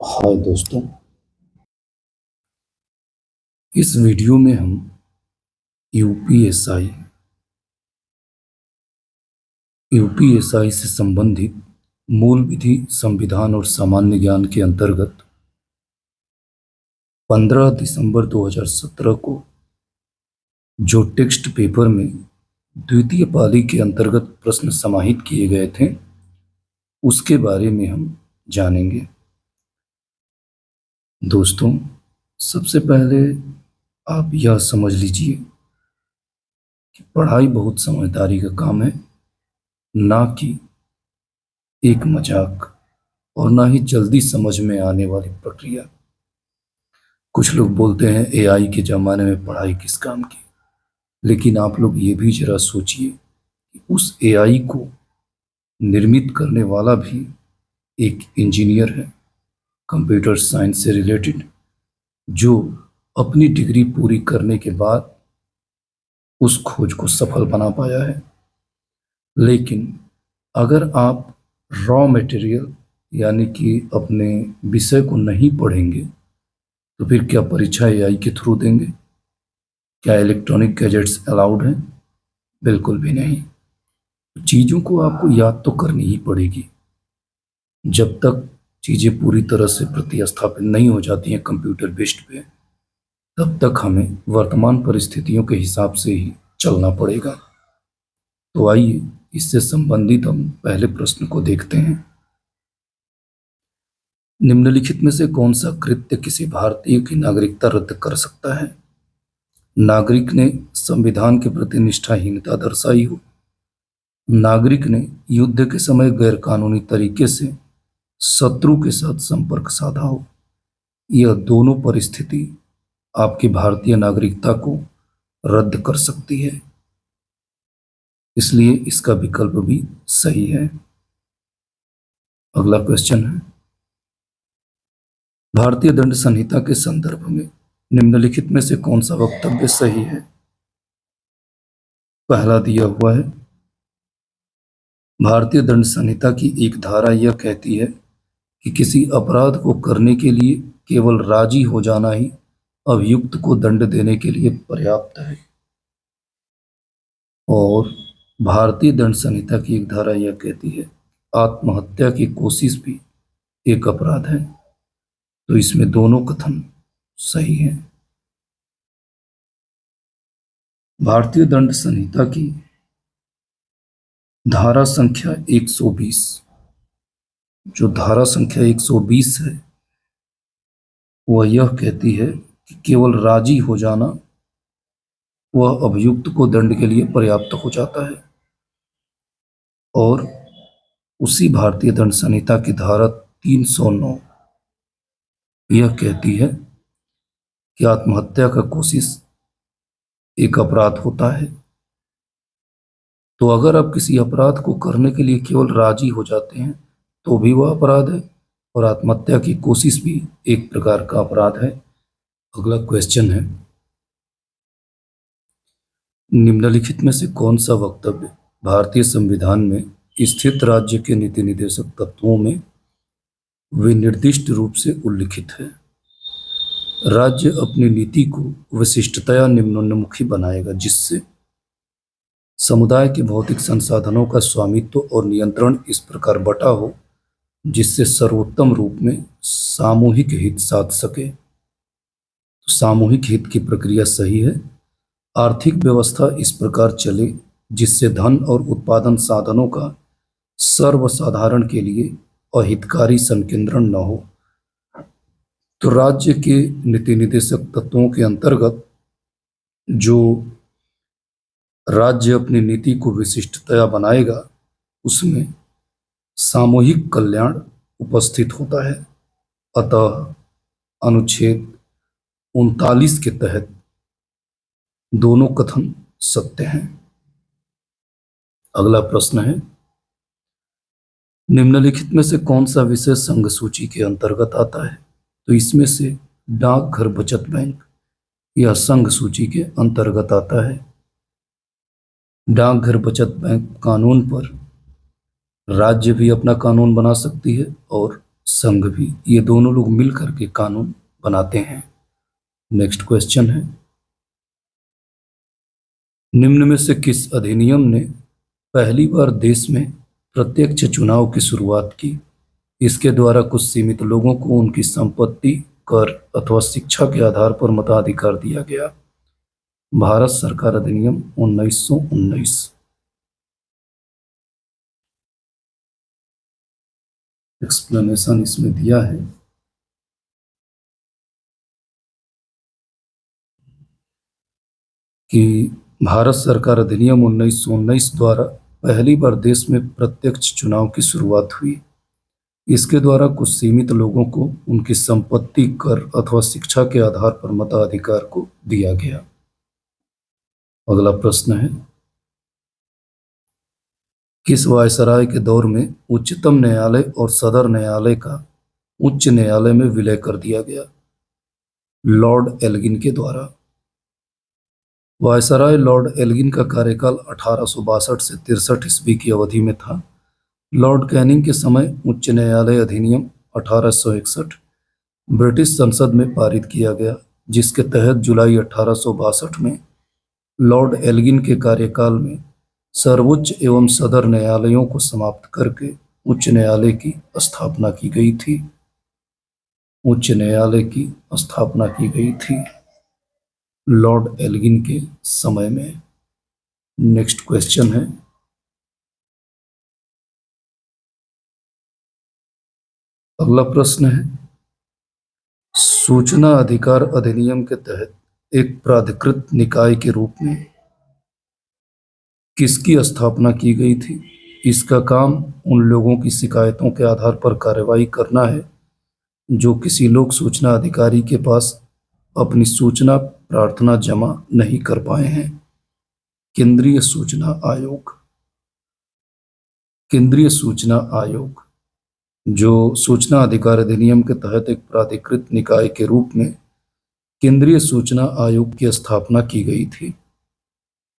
हाय दोस्तों। इस वीडियो में हम यूपीएसआई यूपीएसआई से संबंधित मूल विधि, संविधान और सामान्य ज्ञान के अंतर्गत 15 दिसंबर 2017 को जो टेक्स्ट पेपर में द्वितीय पाली के अंतर्गत प्रश्न समाहित किए गए थे उसके बारे में हम जानेंगे। दोस्तों, सबसे पहले आप यह समझ लीजिए कि पढ़ाई बहुत समझदारी का काम है, ना कि एक मजाक और ना ही जल्दी समझ में आने वाली प्रक्रिया। कुछ लोग बोलते हैं एआई के ज़माने में पढ़ाई किस काम की, लेकिन आप लोग ये भी ज़रा सोचिए कि उस एआई को निर्मित करने वाला भी एक इंजीनियर है, कंप्यूटर साइंस से रिलेटेड, जो अपनी डिग्री पूरी करने के बाद उस खोज को सफल बना पाया है। लेकिन अगर आप रॉ मटेरियल यानी कि अपने विषय को नहीं पढ़ेंगे तो फिर क्या परीक्षा एआई के थ्रू देंगे? क्या इलेक्ट्रॉनिक गैजेट्स अलाउड हैं? बिल्कुल भी नहीं। चीज़ों को आपको याद तो करनी ही पड़ेगी। जब तक चीज़ें पूरी तरह से प्रतिस्थापित नहीं हो जाती हैं कंप्यूटर बेस्ड पे, तब तक हमें वर्तमान परिस्थितियों के हिसाब से ही चलना पड़ेगा। तो आइए इससे संबंधित हम पहले प्रश्न को देखते हैं। निम्नलिखित में से कौन सा कृत्य किसी भारतीय की नागरिकता रद्द कर सकता है? नागरिक ने संविधान के प्रति निष्ठाहीनता दर्शाई हो, नागरिक ने युद्ध के समय गैरकानूनी तरीके से शत्रु के साथ संपर्क साधा हो। यह दोनों परिस्थिति आपकी भारतीय नागरिकता को रद्द कर सकती है, इसलिए इसका विकल्प भी सही है। अगला क्वेश्चन है, भारतीय दंड संहिता के संदर्भ में निम्नलिखित में से कौन सा वक्तव्य सही है? पहला दिया हुआ है, भारतीय दंड संहिता की एक धारा यह कहती है कि किसी अपराध को करने के लिए केवल राजी हो जाना ही अभियुक्त को दंड देने के लिए पर्याप्त है। और भारतीय दंड संहिता की एक धारा यह कहती है आत्महत्या की कोशिश भी एक अपराध है। तो इसमें दोनों कथन सही है। भारतीय दंड संहिता की धारा संख्या 120, जो धारा संख्या 120 है, वह यह कहती है कि केवल राजी हो जाना वह अभियुक्त को दंड के लिए पर्याप्त हो जाता है। और उसी भारतीय दंड संहिता की धारा 309 यह कहती है कि आत्महत्या का कोशिश एक अपराध होता है। तो अगर आप किसी अपराध को करने के लिए केवल राजी हो जाते हैं तो भी वह अपराध है, और आत्महत्या की कोशिश भी एक प्रकार का अपराध है। अगला क्वेश्चन है, निम्नलिखित में से कौन सा वक्तव्य भारतीय संविधान में स्थित राज्य के नीति निर्देशक तत्वों में विनिर्दिष्ट रूप से उल्लिखित है? राज्य अपनी नीति को विशिष्टतया निम्नोन्मुखी बनाएगा, जिससे समुदाय के भौतिक संसाधनों का स्वामित्व और नियंत्रण इस प्रकार बटा हो जिससे सर्वोत्तम रूप में सामूहिक हित साध सके। तो सामूहिक हित की प्रक्रिया सही है। आर्थिक व्यवस्था इस प्रकार चले जिससे धन और उत्पादन साधनों का सर्वसाधारण के लिए अहितकारी संकेंद्रण न हो। तो राज्य के नीति निर्देशक तत्वों के अंतर्गत जो राज्य अपनी नीति को विशिष्टतया बनाएगा उसमें सामूहिक कल्याण उपस्थित होता है। अतः अनुच्छेद 39 के तहत दोनों कथन सत्य हैं। अगला प्रश्न है, निम्नलिखित में से कौन सा विषय संघ सूची के अंतर्गत आता है? तो इसमें से डाकघर बचत बैंक यह संघ सूची के अंतर्गत आता है। डाकघर बचत बैंक कानून पर राज्य भी अपना कानून बना सकती है और संघ भी, ये दोनों लोग मिल करके कानून बनाते हैं। नेक्स्ट क्वेश्चन है, निम्न में से किस अधिनियम ने पहली बार देश में प्रत्यक्ष चुनाव की शुरुआत की? इसके द्वारा कुछ सीमित लोगों को उनकी संपत्ति, कर अथवा शिक्षा के आधार पर मताधिकार दिया गया। भारत सरकार अधिनियम 1919। एक्सप्लेनेशन इसमें दिया है कि भारत सरकार अधिनियम 1919 द्वारा पहली बार देश में प्रत्यक्ष चुनाव की शुरुआत हुई। इसके द्वारा कुछ सीमित लोगों को उनकी संपत्ति, कर अथवा शिक्षा के आधार पर मताधिकार को दिया गया। अगला प्रश्न है, किस वायसराय के दौर में उच्चतम न्यायालय और सदर न्यायालय का उच्च न्यायालय में विलय कर दिया गया? लॉर्ड एल्गिन के द्वारा। वायसराय लॉर्ड एल्गिन का कार्यकाल 1862 से 63 ईस्वी की अवधि में था। लॉर्ड कैनिंग के समय उच्च न्यायालय अधिनियम 1861 ब्रिटिश संसद में पारित किया गया, जिसके तहत जुलाई 1862 में लॉर्ड एल्गिन के कार्यकाल में सर्वोच्च एवं सदर न्यायालयों को समाप्त करके उच्च न्यायालय की स्थापना की गई थी। उच्च न्यायालय की स्थापना की गई थी लॉर्ड एल्गिन के समय में। नेक्स्ट क्वेश्चन है, अगला प्रश्न है, सूचना अधिकार अधिनियम के तहत एक प्राधिकृत निकाय के रूप में किसकी स्थापना की गई थी? इसका काम उन लोगों की शिकायतों के आधार पर कार्रवाई करना है जो किसी लोक सूचना अधिकारी के पास अपनी सूचना प्रार्थना जमा नहीं कर पाए हैं। केंद्रीय सूचना आयोग। केंद्रीय सूचना आयोग जो सूचना अधिकार अधिनियम के तहत एक प्राधिकृत निकाय के रूप में केंद्रीय सूचना आयोग की स्थापना की गई थी।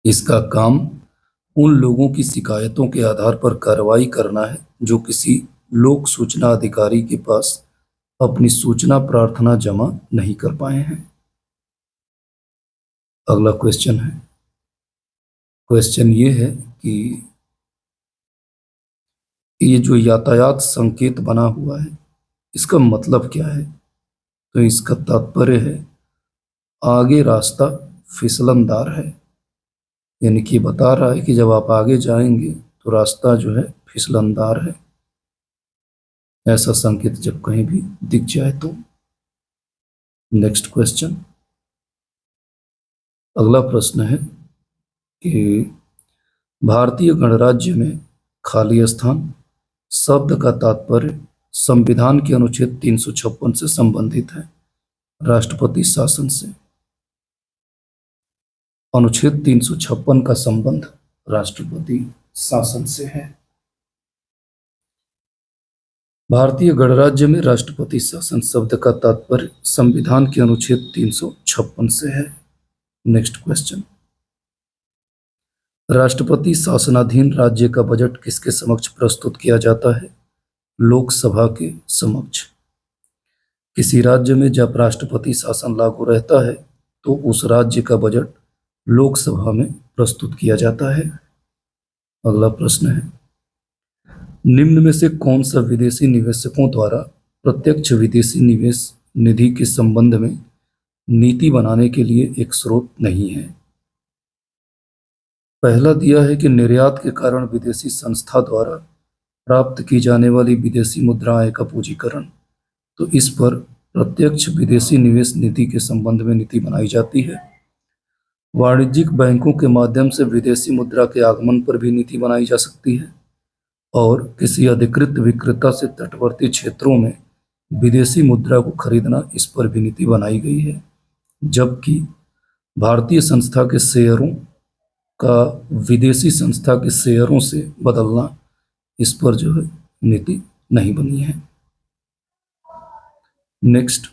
इसका काम उन लोगों की शिकायतों के आधार पर कार्रवाई करना है जो किसी लोक सूचना अधिकारी के पास अपनी सूचना प्रार्थना जमा नहीं कर पाए हैं। अगला क्वेश्चन है, क्वेश्चन ये है कि ये जो यातायात संकेत बना हुआ है इसका मतलब क्या है? तो इसका तात्पर्य है आगे रास्ता फिसलनदार है, यानी कि बता रहा है कि जब आप आगे जाएंगे तो रास्ता जो है फिसलनदार है। ऐसा संकेत जब कहीं भी दिख जाए तो। नेक्स्ट क्वेश्चन, अगला प्रश्न है कि भारतीय गणराज्य में खाली स्थान शब्द का तात्पर्य संविधान के अनुच्छेद 356 से संबंधित है, राष्ट्रपति शासन से। अनुच्छेद 356 का संबंध राष्ट्रपति शासन से है। भारतीय गणराज्य में राष्ट्रपति शासन शब्द का तात्पर्य संविधान के अनुच्छेद 356 से है। नेक्स्ट क्वेश्चन, राष्ट्रपति शासनाधीन राज्य का बजट किसके समक्ष प्रस्तुत किया जाता है? लोकसभा के समक्ष। किसी राज्य में जब राष्ट्रपति शासन लागू रहता है तो उस राज्य का बजट लोकसभा में प्रस्तुत किया जाता है। अगला प्रश्न है, निम्न में से कौन सा विदेशी निवेशकों द्वारा प्रत्यक्ष विदेशी निवेश निधि के संबंध में नीति बनाने के लिए एक स्रोत नहीं है? पहला दिया है कि निर्यात के कारण विदेशी संस्था द्वारा प्राप्त की जाने वाली विदेशी मुद्राएं का पूंजीकरण, तो इस पर प्रत्यक्ष विदेशी निवेश नीति के संबंध में नीति बनाई जाती है। वाणिज्यिक बैंकों के माध्यम से विदेशी मुद्रा के आगमन पर भी नीति बनाई जा सकती है और किसी अधिकृत विक्रेता से तटवर्ती क्षेत्रों में विदेशी मुद्रा को खरीदना, इस पर भी नीति बनाई गई है। जबकि भारतीय संस्था के शेयरों का विदेशी संस्था के शेयरों से बदलना, इस पर जो है नीति नहीं बनी है। नेक्स्ट,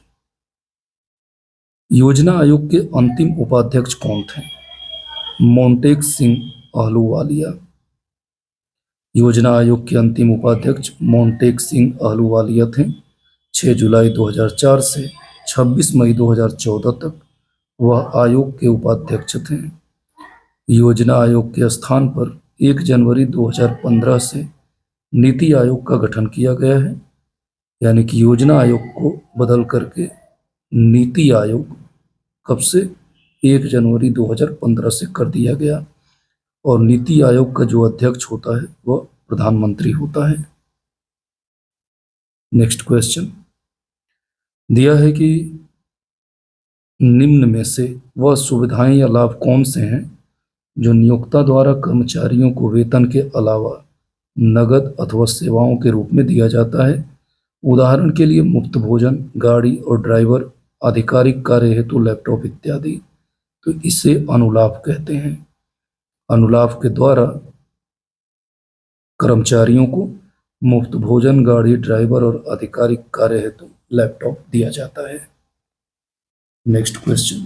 योजना आयोग के अंतिम उपाध्यक्ष कौन थे? मोंटेक सिंह अहलूवालिया। योजना आयोग के अंतिम उपाध्यक्ष मोंटेक सिंह अहलूवालिया थे। 6 जुलाई 2004 से 26 मई 2014 तक वह आयोग के उपाध्यक्ष थे। योजना आयोग के स्थान पर 1 जनवरी 2015 से नीति आयोग का गठन किया गया है। यानी कि योजना आयोग को बदल करके नीति आयोग कब से 1 जनवरी 2015 से कर दिया गया। और नीति आयोग का जो अध्यक्ष होता है वह प्रधानमंत्री होता है। नेक्स्ट क्वेश्चन दिया है कि निम्न में से वह सुविधाएं या लाभ कौन से हैं जो नियोक्ता द्वारा कर्मचारियों को वेतन के अलावा नगद अथवा सेवाओं के रूप में दिया जाता है। उदाहरण के लिए मुफ्त भोजन, गाड़ी और ड्राइवर, आधिकारिक कार्य हेतु लैपटॉप इत्यादि। तो इसे अनुलाभ कहते हैं। अनुलाभ के द्वारा कर्मचारियों को मुफ्त भोजन, गाड़ी, ड्राइवर और आधिकारिक कार्य हेतु लैपटॉप दिया जाता है। नेक्स्ट क्वेश्चन,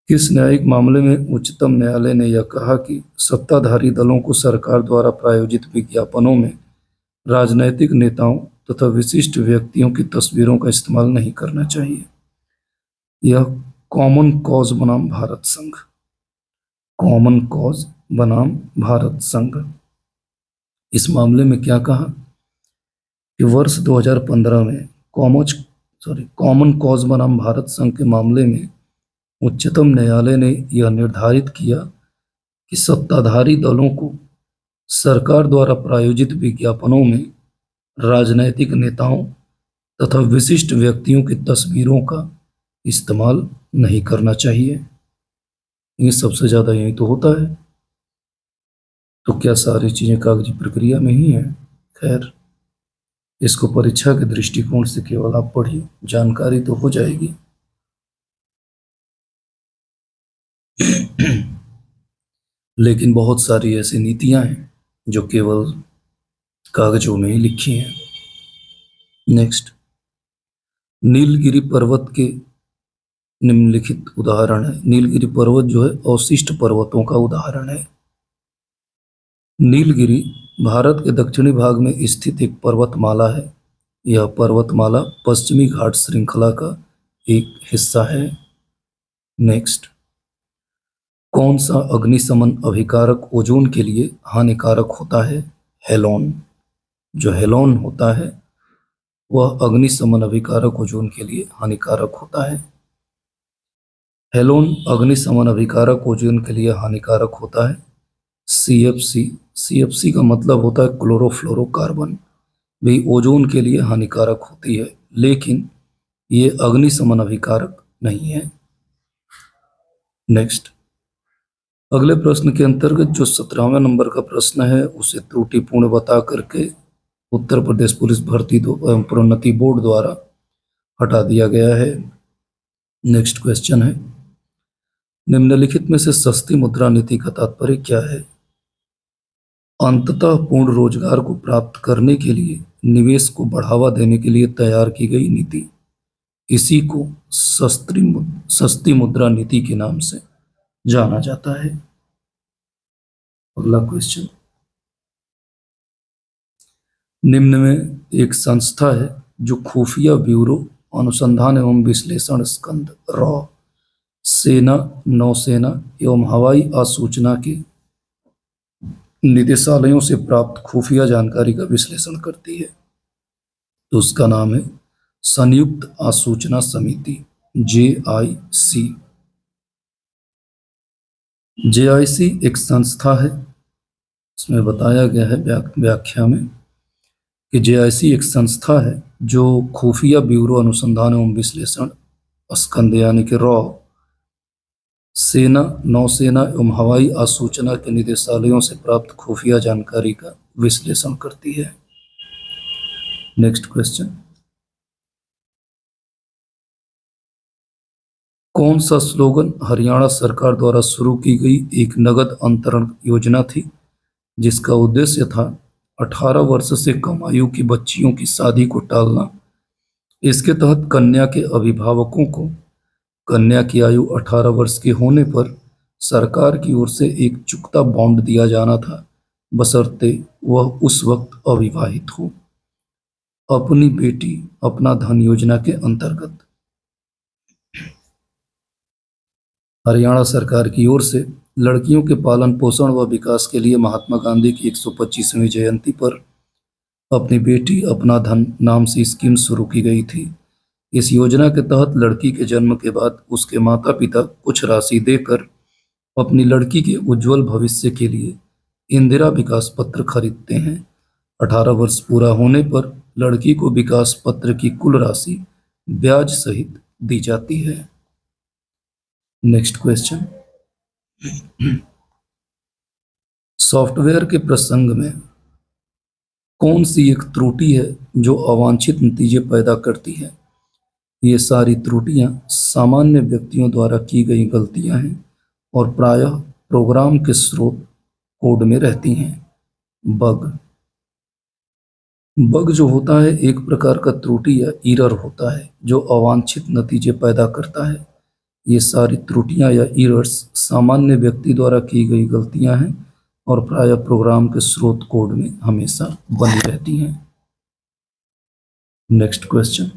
किस न्यायिक मामले में उच्चतम न्यायालय ने यह कहा कि सत्ताधारी दलों को सरकार द्वारा प्रायोजित विज्ञापनों में राजनैतिक नेताओं तथा विशिष्ट व्यक्तियों की तस्वीरों का इस्तेमाल नहीं करना चाहिए? यह कॉमन कॉज बनाम भारत संघ, कॉमन कॉज बनाम भारत संघ। इस मामले में क्या कहा कि वर्ष 2015 में कॉमन कॉज बनाम भारत संघ के मामले में उच्चतम न्यायालय ने यह निर्धारित किया कि सत्ताधारी दलों को सरकार द्वारा प्रायोजित विज्ञापनों में राजनैतिक नेताओं तथा विशिष्ट व्यक्तियों की तस्वीरों का इस्तेमाल नहीं करना चाहिए। ये सबसे ज़्यादा यही तो होता है। तो क्या सारी चीज़ें कागजी प्रक्रिया में ही हैं? खैर, इसको परीक्षा के दृष्टिकोण से केवल आप पढ़िए, जानकारी तो हो जाएगी। लेकिन बहुत सारी ऐसी नीतियां हैं जो केवल कागजों में ही लिखी हैं। नेक्स्ट, नीलगिरी पर्वत के निम्नलिखित उदाहरण है। नीलगिरी पर्वत जो है अवशिष्ट पर्वतों का उदाहरण है। नीलगिरी भारत के दक्षिणी भाग में स्थित एक पर्वतमाला है। यह पर्वतमाला पश्चिमी घाट श्रृंखला का एक हिस्सा है। नेक्स्ट, कौन सा अग्निशमन अभिकारक ओजोन के लिए हानिकारक होता है? हेलोन। जो हेलोन होता है वह अग्निशमन अभिकारक ओजोन के लिए हानिकारक होता है। हेलोन अग्निशमन अभिकारक ओजोन के लिए हानिकारक होता है। CFC, CFC का मतलब होता है क्लोरोफ्लोरोकार्बन, भी ओजोन के लिए हानिकारक होती है, लेकिन ये अग्निशमन अभिकारक नहीं है। नेक्स्ट, अगले प्रश्न के अंतर्गत जो 17वें नंबर का प्रश्न है उसे त्रुटिपूर्ण बता करके उत्तर प्रदेश पुलिस भर्ती एवं प्रोन्नति बोर्ड द्वारा हटा दिया गया है। नेक्स्ट क्वेश्चन है, निम्नलिखित में से सस्ती मुद्रा नीति का तात्पर्य क्या है? अंततः पूर्ण रोजगार को प्राप्त करने के लिए निवेश को बढ़ावा देने के लिए तैयार की गई नीति, इसी को सस्ती मुद्रा नीति के नाम से जाना जाता है। अगला क्वेश्चन, निम्न में एक संस्था है जो खुफिया ब्यूरो अनुसंधान एवं विश्लेषण स्कंद रॉ, सेना, नौसेना एवं हवाई आसूचना के निदेशालयों से प्राप्त खुफिया जानकारी का विश्लेषण करती है। तो उसका नाम है संयुक्त आसूचना समिति, JIC। JIC एक संस्था है। इसमें बताया गया है व्याख्या में कि JIC एक संस्था है जो खुफिया ब्यूरो अनुसंधान एवं विश्लेषण स्कंद यानी कि रॉ, सेना, नौसेना एवं हवाई आसूचना के निदेशालयों से प्राप्त खुफिया जानकारी का विश्लेषण करती है। नेक्स्ट क्वेश्चन, कौन सा स्लोगन हरियाणा सरकार द्वारा शुरू की गई एक नगद अंतरण योजना थी जिसका उद्देश्य था 18 वर्ष से कम आयु की बच्चियों की शादी को टालना? इसके तहत कन्या के अभिभावकों को कन्या की आयु 18 वर्ष के होने पर सरकार की ओर से एक चुकता बॉन्ड दिया जाना था, बशर्ते वह उस वक्त अविवाहित हो। अपनी बेटी अपना धन योजना के अंतर्गत हरियाणा सरकार की ओर से लड़कियों के पालन पोषण व विकास के लिए महात्मा गांधी की 125वीं जयंती पर अपनी बेटी अपना धन नाम से स्कीम शुरू की गई थी। इस योजना के तहत लड़की के जन्म के बाद उसके माता पिता कुछ राशि देकर अपनी लड़की के उज्जवल भविष्य के लिए इंदिरा विकास पत्र खरीदते हैं। 18 वर्ष पूरा होने पर लड़की को विकास पत्र की कुल राशि ब्याज सहित दी जाती है। नेक्स्ट क्वेश्चन, सॉफ्टवेयर के प्रसंग में कौन सी एक त्रुटि है जो अवांछित नतीजे पैदा करती है? ये सारी त्रुटियां सामान्य व्यक्तियों द्वारा की गई गलतियां हैं और प्रायः प्रोग्राम के स्रोत कोड में रहती हैं। बग जो होता है एक प्रकार का त्रुटि या एरर होता है जो अवांछित नतीजे पैदा करता है। ये सारी त्रुटियां या एरर्स सामान्य व्यक्ति द्वारा की गई गलतियां हैं और प्रायः प्रोग्राम के स्रोत कोड में हमेशा बनी रहती हैं। नेक्स्ट क्वेश्चन,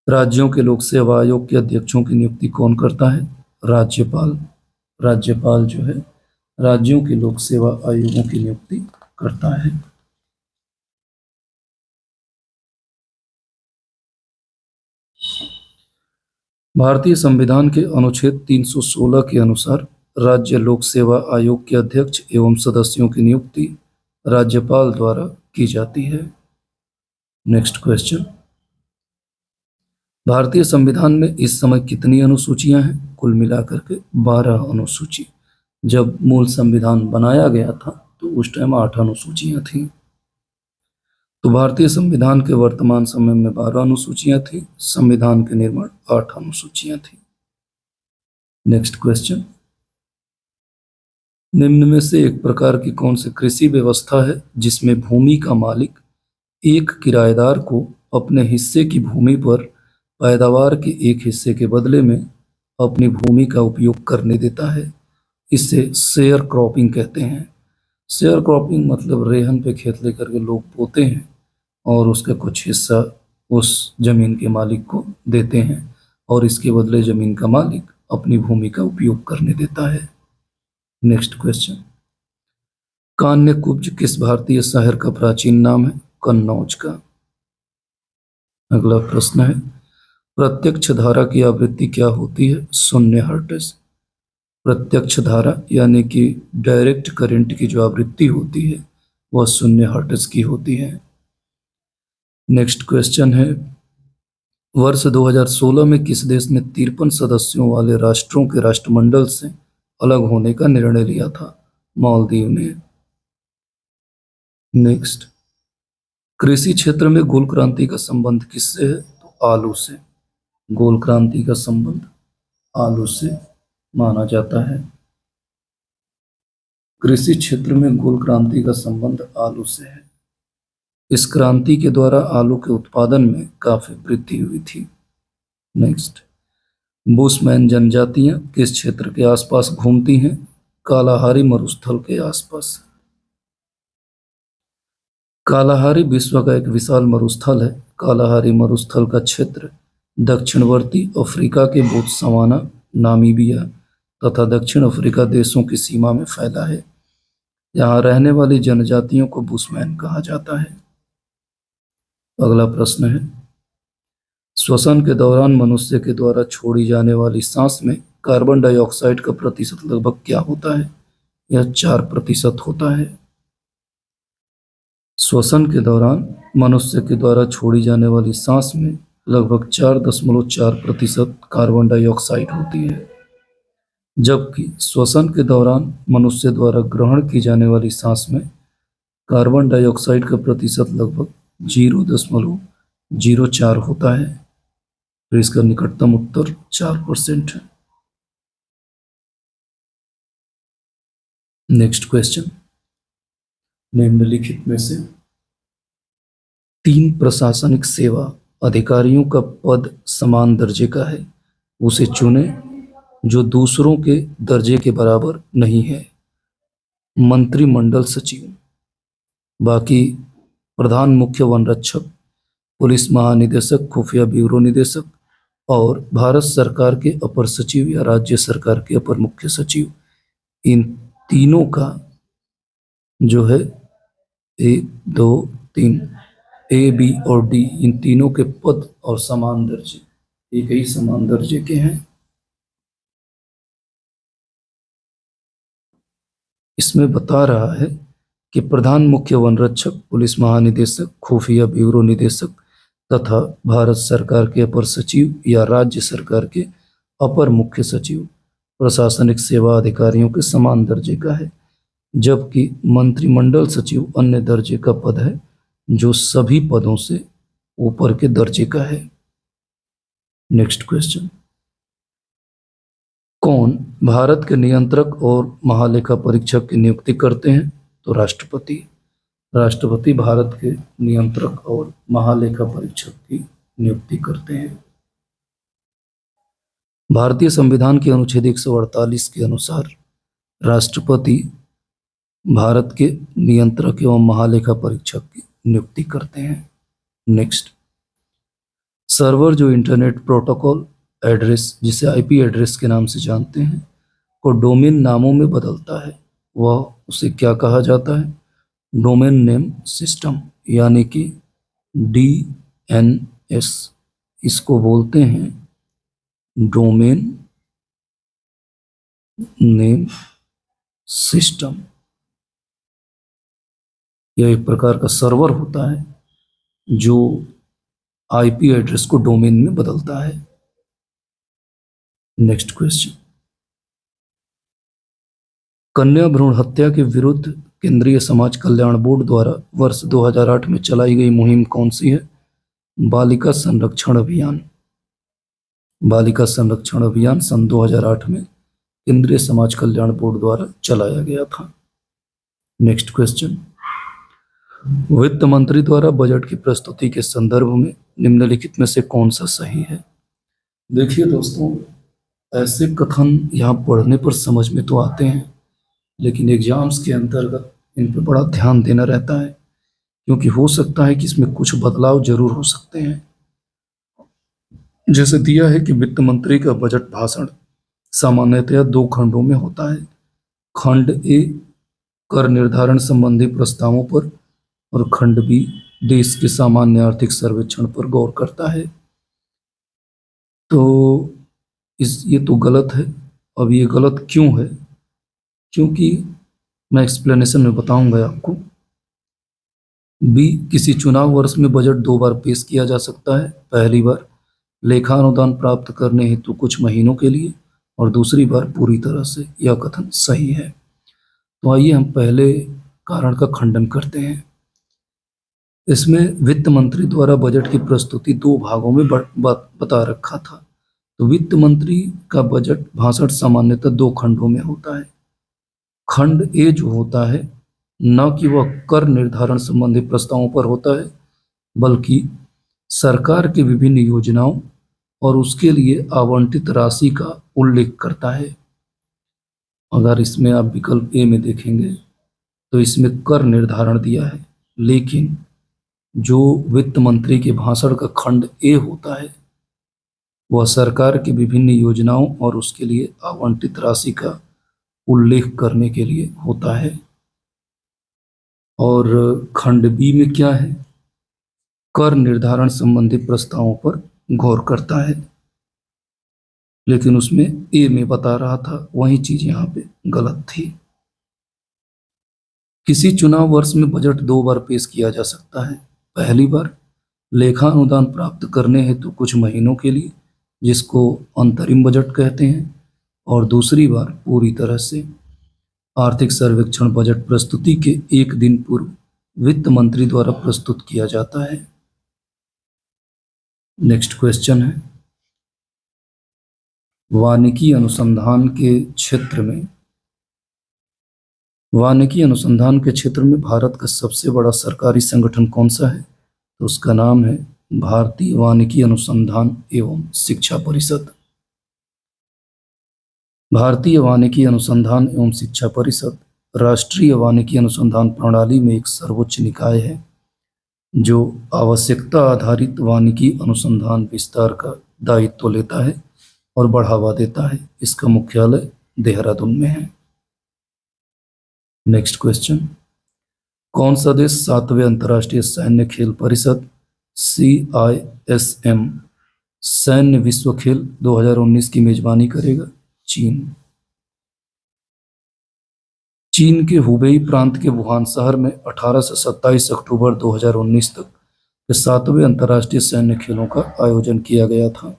राज्यों के लोक सेवा आयोग के अध्यक्षों की नियुक्ति कौन करता है? राज्यपाल। राज्यपाल जो है राज्यों के लोक सेवा आयोगों की नियुक्ति करता है। भारतीय संविधान के अनुच्छेद 316 के अनुसार राज्य लोक सेवा आयोग के अध्यक्ष एवं सदस्यों की नियुक्ति राज्यपाल द्वारा की जाती है। नेक्स्ट क्वेश्चन, भारतीय संविधान में इस समय कितनी अनुसूचियां हैं? कुल मिलाकर के 12 अनुसूची। जब मूल संविधान बनाया गया था तो उस टाइम 8 अनुसूचियां थीं। तो भारतीय संविधान के वर्तमान समय में 12 अनुसूचियां थी, संविधान के निर्माण 8 अनुसूचियां थी। नेक्स्ट क्वेश्चन, निम्न में से एक प्रकार की कौन सी कृषि व्यवस्था है जिसमें भूमि का मालिक एक किराएदार को अपने हिस्से की भूमि पर पैदावार के एक हिस्से के बदले में अपनी भूमि का उपयोग करने देता है? इसे शेयर क्रॉपिंग कहते हैं। शेयर क्रॉपिंग मतलब रेहन पे खेत लेकर के लोग बोते हैं और उसका कुछ हिस्सा उस जमीन के मालिक को देते हैं और इसके बदले जमीन का मालिक अपनी भूमि का उपयोग करने देता है। नेक्स्ट क्वेश्चन, कान्यकुब्ज किस भारतीय शहर का प्राचीन नाम है? कन्नौज का। अगला प्रश्न है, प्रत्यक्ष धारा की आवृत्ति क्या होती है? 0 हर्ट्ज। प्रत्यक्ष धारा यानी कि डायरेक्ट करंट की जो आवृत्ति होती है वह 0 हर्ट्ज की होती है। नेक्स्ट क्वेश्चन है, वर्ष 2016 में किस देश ने 53 सदस्यों वाले राष्ट्रों के राष्ट्रमंडल से अलग होने का निर्णय लिया था? मालदीव ने। नेक्स्ट, कृषि क्षेत्र में गोल क्रांति का संबंध किससे है? तो आलू से। गोल क्रांति का संबंध आलू से माना जाता है। कृषि क्षेत्र में गोल क्रांति का संबंध आलू से है। इस क्रांति के द्वारा आलू के उत्पादन में काफी वृद्धि हुई थी। नेक्स्ट, बुशमैन जनजातियां किस क्षेत्र के आसपास घूमती हैं? कालाहारी मरुस्थल के आसपास। कालाहारी विश्व का एक विशाल मरुस्थल है। कालाहारी मरुस्थल का क्षेत्र दक्षिणवर्ती अफ्रीका के बोत्सवाना, नामीबिया तथा दक्षिण अफ्रीका देशों की सीमा में फैला है। यहाँ रहने वाली जनजातियों को बुशमैन कहा जाता है। अगला प्रश्न है, श्वसन के दौरान मनुष्य के द्वारा छोड़ी जाने वाली सांस में कार्बन डाइऑक्साइड का प्रतिशत लगभग क्या होता है? यह 4% होता है। श्वसन के दौरान मनुष्य के द्वारा छोड़ी जाने वाली सांस में लगभग 4.4% कार्बन डाइऑक्साइड होती है, जबकि श्वसन के दौरान मनुष्य द्वारा ग्रहण की जाने वाली सांस में कार्बन डाइऑक्साइड का प्रतिशत लगभग 0.04 होता है। तो इसका निकटतम उत्तर 4% है। नेक्स्ट क्वेश्चन, निम्नलिखित में से 3 प्रशासनिक सेवा अधिकारियों का पद समान दर्जे का है, उसे चुने जो दूसरों के दर्जे के बराबर नहीं है। मंत्रिमंडल सचिव। बाकी प्रधान मुख्य वन रक्षक, पुलिस महानिदेशक, खुफिया ब्यूरो निदेशक और भारत सरकार के अपर सचिव या राज्य सरकार के अपर मुख्य सचिव, इन तीनों का जो है 1, 2, 3 ए, बी और डी, इन तीनों के पद और समान दर्जे एक ही समान दर्जे के हैं। इसमें बता रहा है कि प्रधान मुख्य वन रक्षक, पुलिस महानिदेशक, खुफिया ब्यूरो निदेशक तथा भारत सरकार के अपर सचिव या राज्य सरकार के अपर मुख्य सचिव प्रशासनिक सेवा अधिकारियों के समान दर्जे का है, जबकि मंत्रिमंडल सचिव अन्य दर्जे का पद है जो सभी पदों से ऊपर के दर्जे का है। नेक्स्ट क्वेश्चन, कौन भारत के नियंत्रक और महालेखा परीक्षक की नियुक्ति करते हैं? तो राष्ट्रपति। राष्ट्रपति भारत के नियंत्रक और महालेखा परीक्षक की नियुक्ति करते हैं। भारतीय संविधान के अनुच्छेद 148 के अनुसार राष्ट्रपति भारत के नियंत्रक एवं महालेखा परीक्षक की नियुक्ति करते हैं। नेक्स्ट, सर्वर जो इंटरनेट प्रोटोकॉल एड्रेस, जिसे आईपी एड्रेस के नाम से जानते हैं, को डोमेन नामों में बदलता है, वह उसे क्या कहा जाता है? डोमेन नेम सिस्टम, यानी कि DNS। इसको बोलते हैं डोमेन नेम सिस्टम। यह एक प्रकार का सर्वर होता है जो आईपी एड्रेस को डोमेन में बदलता है। नेक्स्ट क्वेश्चन, कन्या भ्रूण हत्या के विरुद्ध केंद्रीय समाज कल्याण बोर्ड द्वारा वर्ष 2008 में चलाई गई मुहिम कौन सी है? बालिका संरक्षण अभियान। बालिका संरक्षण अभियान सन 2008 में केंद्रीय समाज कल्याण बोर्ड द्वारा चलाया गया था। नेक्स्ट क्वेश्चन, वित्त मंत्री द्वारा बजट की प्रस्तुति के संदर्भ में निम्नलिखित में से कौन सा सही है? देखिए दोस्तों, ऐसे कथन यहाँ पढ़ने पर समझ में तो आते हैं, लेकिन एग्जाम्स के अंतर्गत इन पर बड़ा ध्यान देना रहता है, क्योंकि हो सकता है कि इसमें कुछ बदलाव जरूर हो सकते हैं। जैसे दिया है कि वित्त मंत्री का बजट भाषण सामान्यतया 2 खंडों में होता है। खंड ए कर निर्धारण संबंधी प्रस्तावों पर और खंड बी देश के सामान्य आर्थिक सर्वेक्षण पर गौर करता है। तो ये तो गलत है। अब ये गलत क्यों है? क्योंकि मैं एक्सप्लेनेशन में बताऊंगा आपको। बी, किसी चुनाव वर्ष में बजट 2 बार पेश किया जा सकता है। पहली बार लेखा अनुदान प्राप्त करने हेतु कुछ महीनों के लिए और दूसरी बार पूरी तरह से। यह कथन सही है। तो आइए हम पहले कारण का खंडन करते हैं। इसमें वित्त मंत्री द्वारा बजट की प्रस्तुति 2 भागों में बता रखा था। तो वित्त मंत्री का बजट भाषण सामान्यतः 2 खंडों में होता है। खंड ए जो होता है, न कि वह कर निर्धारण संबंधी प्रस्तावों पर होता है, बल्कि सरकार की विभिन्न योजनाओं और उसके लिए आवंटित राशि का उल्लेख करता है। अगर इसमें आप विकल्प ए में देखेंगे तो इसमें कर निर्धारण दिया है, लेकिन जो वित्त मंत्री के भाषण का खंड ए होता है वह सरकार की विभिन्न योजनाओं और उसके लिए आवंटित राशि का उल्लेख करने के लिए होता है। और खंड बी में क्या है? कर निर्धारण संबंधी प्रस्तावों पर गौर करता है, लेकिन उसमें ए में बता रहा था, वही चीज यहाँ पे गलत थी। किसी चुनाव वर्ष में बजट 2 बार पेश किया जा सकता है। पहली बार लेखा अनुदान प्राप्त करने हेतु कुछ महीनों के लिए, जिसको अंतरिम बजट कहते हैं, और दूसरी बार पूरी तरह से। आर्थिक सर्वेक्षण बजट प्रस्तुति के 1 दिन पूर्व वित्त मंत्री द्वारा प्रस्तुत किया जाता है। नेक्स्ट क्वेश्चन है, वानिकी अनुसंधान के क्षेत्र में भारत का सबसे बड़ा सरकारी संगठन कौन सा है? तो उसका नाम है भारतीय वानिकी अनुसंधान एवं शिक्षा परिषद। भारतीय वानिकी अनुसंधान एवं शिक्षा परिषद राष्ट्रीय वानिकी अनुसंधान प्रणाली में एक सर्वोच्च निकाय है जो आवश्यकता आधारित वानिकी अनुसंधान विस्तार का दायित्व लेता है और बढ़ावा देता है। इसका मुख्यालय देहरादून में है। नेक्स्ट क्वेश्चन, कौन सा देश 7वें अंतर्राष्ट्रीय सैन्य खेल परिषद CISM सैन्य विश्व खेल 2019 की मेजबानी करेगा? चीन। चीन के हुबेई प्रांत के वुहान शहर में 18 से 27 अक्टूबर 2019 तक के 7वें अंतर्राष्ट्रीय सैन्य खेलों का आयोजन किया गया था।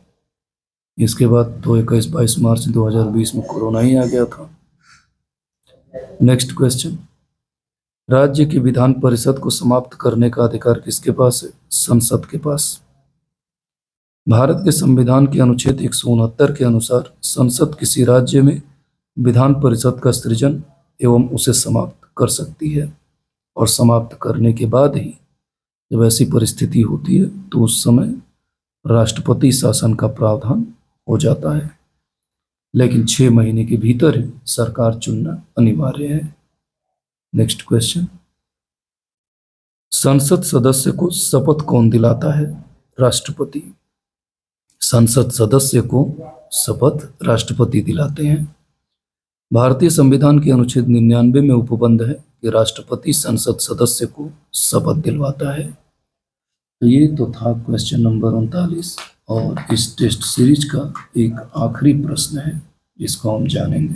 इसके बाद 21-22 मार्च 2020 में कोरोना ही आ गया था। नेक्स्ट क्वेश्चन, राज्य की विधान परिषद को समाप्त करने का अधिकार किसके पास है? संसद के पास। भारत के संविधान के अनुच्छेद 169 के अनुसार संसद किसी राज्य में विधान परिषद का सृजन एवं उसे समाप्त कर सकती है और समाप्त करने के बाद ही जब ऐसी परिस्थिति होती है तो उस समय राष्ट्रपति शासन का प्रावधान हो जाता है, लेकिन 6 महीने के भीतर ही सरकार चुनना अनिवार्य है। नेक्स्ट क्वेश्चन, संसद सदस्य को शपथ कौन दिलाता है? राष्ट्रपति। संसद सदस्य को शपथ राष्ट्रपति दिलाते हैं। भारतीय संविधान के अनुच्छेद 99 में उपबंध है कि राष्ट्रपति संसद सदस्य को शपथ दिलवाता है। तो ये तो था क्वेश्चन नंबर 39 और इस टेस्ट सीरीज का एक आखिरी प्रश्न है जिसको हम जानेंगे।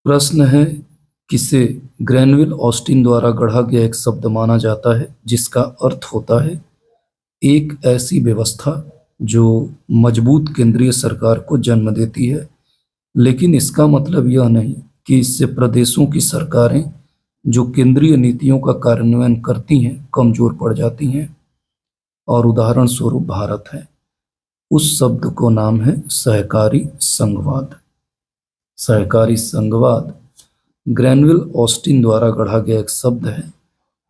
प्रश्न है, किसे ग्रैनविल ऑस्टिन द्वारा गढ़ा गया एक शब्द माना जाता है जिसका अर्थ होता है एक ऐसी व्यवस्था जो मजबूत केंद्रीय सरकार को जन्म देती है, लेकिन इसका मतलब यह नहीं कि इससे प्रदेशों की सरकारें जो केंद्रीय नीतियों का कार्यान्वयन करती हैं कमजोर पड़ जाती हैं, और उदाहरण स्वरूप भारत है। उस शब्द को नाम है सहकारी संघवाद। सहकारी संघवाद ग्रैनविल ऑस्टिन द्वारा गढ़ा गया एक शब्द है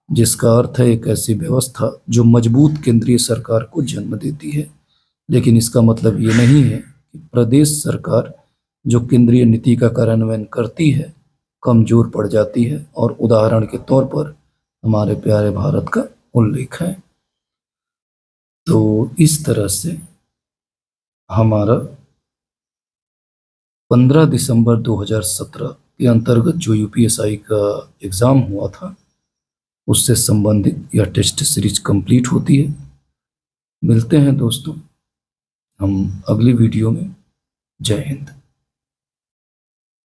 जिसका अर्थ है एक ऐसी व्यवस्था जो मजबूत केंद्रीय सरकार को जन्म देती है, लेकिन इसका मतलब ये नहीं है कि प्रदेश सरकार जो केंद्रीय नीति का कार्यान्वयन करती है कमजोर पड़ जाती है, और उदाहरण के तौर पर हमारे प्यारे भारत का उल्लेख है। तो इस तरह से हमारा 15 दिसंबर 2017 के अंतर्गत जो UPSI का एग्ज़ाम हुआ था उससे संबंधित यह टेस्ट सीरीज कंप्लीट होती है। मिलते हैं दोस्तों हम अगली वीडियो में। जय हिंद।